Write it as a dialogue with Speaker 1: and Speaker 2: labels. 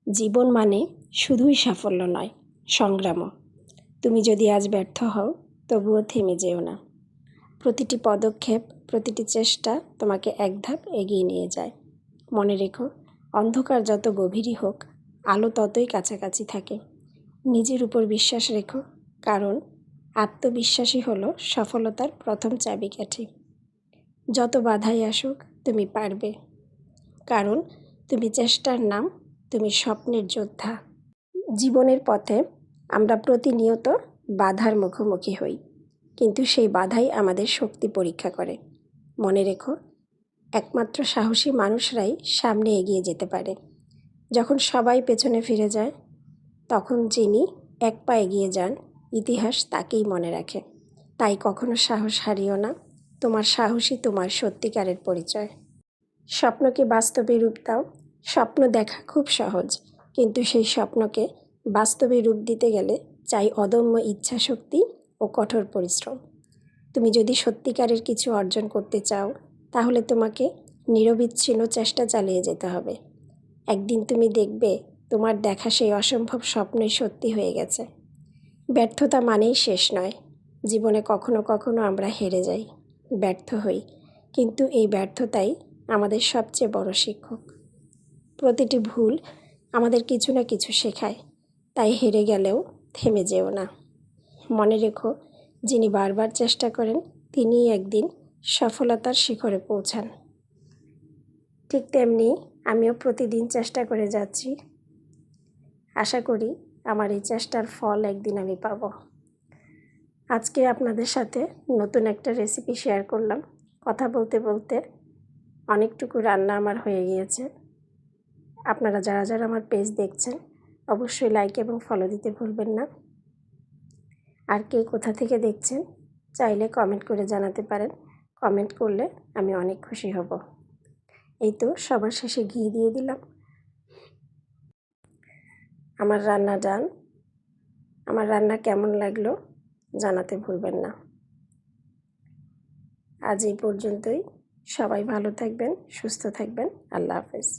Speaker 1: জীবন মানে শুধুই সাফল্য নয়, সংগ্রামও। তুমি যদি আজ ব্যর্থ হও, তবুও থেমে যেও না। প্রতিটি পদক্ষেপ, প্রতিটি চেষ্টা তোমাকে এক ধাপ এগিয়ে নিয়ে যায়। মনে রেখো, অন্ধকার যত গভীরই হোক, আলো ততই কাছাকাছি থাকে। নিজের উপর বিশ্বাস রেখো, কারণ আত্মবিশ্বাসই হলো সফলতার প্রথম চাবিকাঠি। যত বাধাই আসুক, তুমি পারবে, কারণ তুমি চেষ্টার নাম, তুমি স্বপ্নের যোদ্ধা। জীবনের পথে আমরা প্রতিনিয়ত বাধার মুখোমুখি হই, কিন্তু সেই বাধাই আমাদের শক্তি পরীক্ষা করে। মনে রেখো, একমাত্র সাহসী মানুষরাই সামনে এগিয়ে যেতে পারে। যখন সবাই পেছনে ফিরে যায়, তখন যিনি এক পা এগিয়ে যান, ইতিহাস তাকেই মনে রাখে। তাই কখনো সাহস হারিও না, তোমার সাহসই তোমার সত্যিকারের পরিচয়। স্বপ্নকে বাস্তবে রূপ দাও। স্বপ্ন দেখা খুব সহজ, কিন্তু সেই স্বপ্নকে বাস্তবে রূপ দিতে গেলে চাই অদম্য ইচ্ছাশক্তি ও কঠোর পরিশ্রম। তুমি যদি সত্যিকারের কিছু অর্জন করতে চাও, তাহলে তোমাকে নিরবিচ্ছিন্ন চেষ্টা চালিয়ে যেতে হবে। একদিন তুমি দেখবে, তোমার দেখা সেই অসম্ভব স্বপ্নই সত্যি হয়ে গেছে। ব্যর্থতা মানেই শেষ নয়। জীবনে কখনো কখনো আমরা হেরে যাই, ব্যর্থ হই, কিন্তু এই ব্যর্থতাই আমাদের সবচেয়ে বড় শিক্ষক। প্রতিটি ভুল আমাদের কিছু না কিছু শেখায়, তাই হেরে গেলেও থেমে যেও না। মনে রেখো, যিনি বারবার চেষ্টা করেন, তিনিই একদিন সফলতার শিখরে পৌঁছান। ঠিক তেমনি আমিও প্রতিদিন চেষ্টা করে যাচ্ছি। আশা করি আমার এই চেষ্টার ফল একদিন আমি পাব। আজকে আপনাদের সাথে নতুন একটা রেসিপি শেয়ার করলাম। কথা বলতে বলতে অনেকটুকু রান্না আমার হয়ে গিয়েছে। আপনারা যারা যারা আমার পেজ দেখছেন, অবশ্যই লাইক এবং ফলো দিতে ভুলবেন না। আর কে কোথা থেকে দেখছেন, চাইলে কমেন্ট করে জানাতে পারেন। কমেন্ট করলে আমি অনেক খুশি হব। এই তো সবার শেষে ঘি দিয়ে দিলাম। আমার রান্না ডান। আমার রান্না কেমন লাগলো জানাতে ভুলবেন না। আজ এই পর্যন্তই। সবাই ভালো থাকবেন, সুস্থ থাকবেন। আল্লাহ হাফেজ।